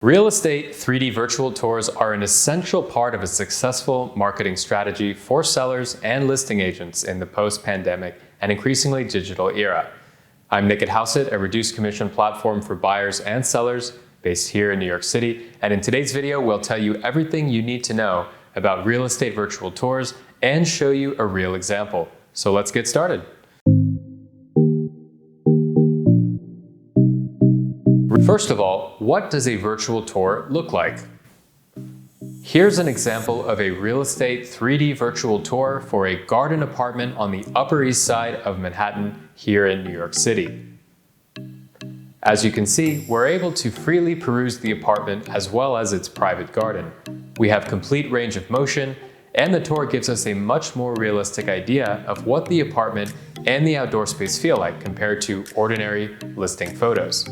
Real estate 3D virtual tours are an essential part of a successful marketing strategy for sellers and listing agents in the post-pandemic and increasingly digital era. I'm Nick at Housit, a reduced commission platform for buyers and sellers based here in New York City. And in today's video, we'll tell you everything you need to know about real estate virtual tours and show you a real example. So let's get started. First of all, what does a virtual tour look like? Here's an example of a real estate 3D virtual tour for a garden apartment on the Upper East Side of Manhattan here in New York City. As you can see, we're able to freely peruse the apartment as well as its private garden. We have complete range of motion, and the tour gives us a much more realistic idea of what the apartment and the outdoor space feel like compared to ordinary listing photos.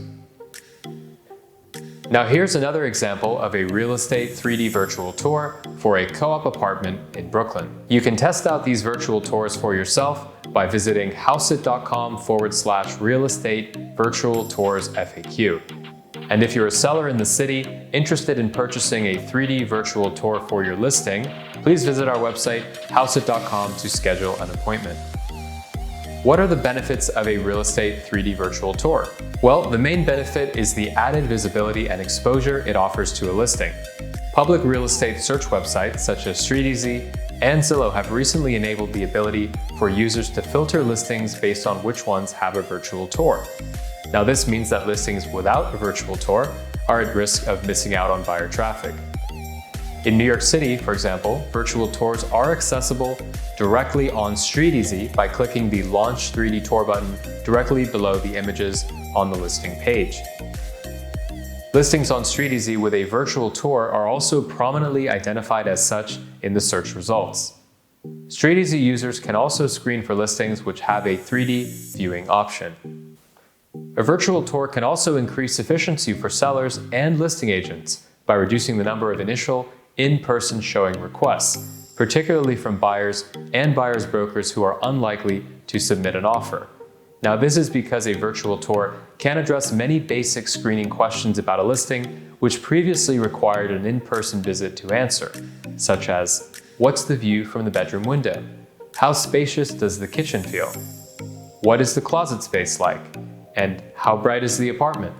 Now here's another example of a real estate 3D virtual tour for a co-op apartment in Brooklyn. You can test out these virtual tours for yourself by visiting housit.com/real estate virtual tours FAQ. And if you're a seller in the city interested in purchasing a 3D virtual tour for your listing, please visit our website housit.com to schedule an appointment. What are the benefits of a real estate 3D virtual tour? Well, the main benefit is the added visibility and exposure it offers to a listing. Public real estate search websites such as StreetEasy and Zillow have recently enabled the ability for users to filter listings based on which ones have a virtual tour. Now this means that listings without a virtual tour are at risk of missing out on buyer traffic. In New York City, for example, virtual tours are accessible directly on StreetEasy by clicking the Launch 3D Tour button directly below the images on the listing page. Listings on StreetEasy with a virtual tour are also prominently identified as such in the search results. StreetEasy users can also screen for listings which have a 3D viewing option. A virtual tour can also increase efficiency for sellers and listing agents by reducing the number of initial in-person showing requests, particularly from buyers and buyers brokers who are unlikely to submit an offer. Now this is because a virtual tour can address many basic screening questions about a listing which previously required an in-person visit to answer, such as, what's the view from the bedroom window? How spacious does the kitchen feel? What is the closet space like? And how bright is the apartment?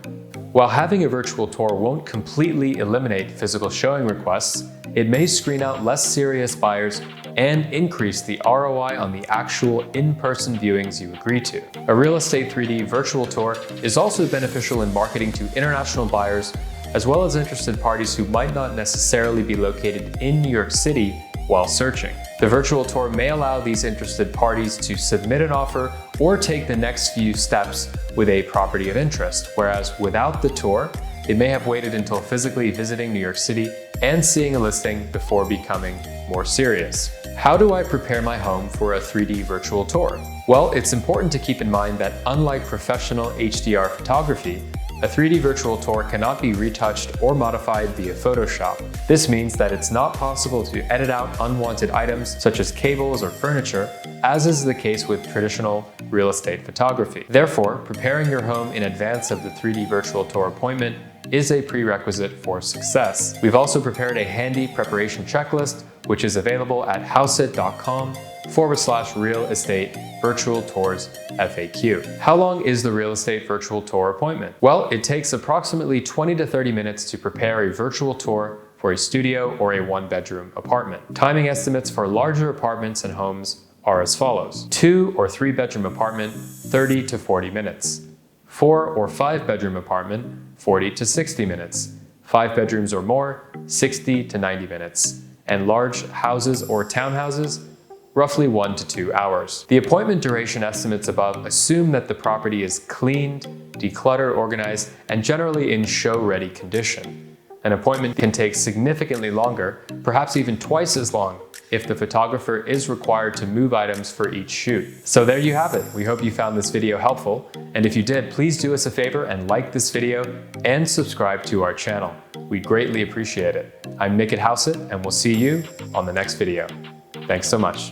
While having a virtual tour won't completely eliminate physical showing requests, it may screen out less serious buyers and increase the ROI on the actual in-person viewings you agree to. A real estate 3D virtual tour is also beneficial in marketing to international buyers, as well as interested parties who might not necessarily be located in New York City while searching. The virtual tour may allow these interested parties to submit an offer or take the next few steps with a property of interest, whereas without the tour, they may have waited until physically visiting New York City and seeing a listing before becoming more serious. How do I prepare my home for a 3D virtual tour? Well, it's important to keep in mind that unlike professional HDR photography, a 3D virtual tour cannot be retouched or modified via Photoshop. This means that it's not possible to edit out unwanted items such as cables or furniture, as is the case with traditional real estate photography. Therefore, preparing your home in advance of the 3D virtual tour appointment is a prerequisite for success. We've also prepared a handy preparation checklist, which is available at housit.com/real estate virtual tours FAQ. How long is the real estate virtual tour appointment? Well, it takes approximately 20 to 30 minutes to prepare a virtual tour for a studio or a one-bedroom apartment. Timing estimates for larger apartments and homes are as follows. 2 or 3 bedroom apartment, 30 to 40 minutes. 4 or 5 bedroom apartment, 40 to 60 minutes. 5 bedrooms or more, 60 to 90 minutes. And large houses or townhouses, roughly 1 to 2 hours. The appointment duration estimates above assume that the property is cleaned, decluttered, organized, and generally in show-ready condition. An appointment can take significantly longer, perhaps even twice as long, if the photographer is required to move items for each shoot. So there you have it. We hope you found this video helpful. And if you did, please do us a favor and like this video and subscribe to our channel. We'd greatly appreciate it. I'm Nick at Housit, and we'll see you on the next video. Thanks so much.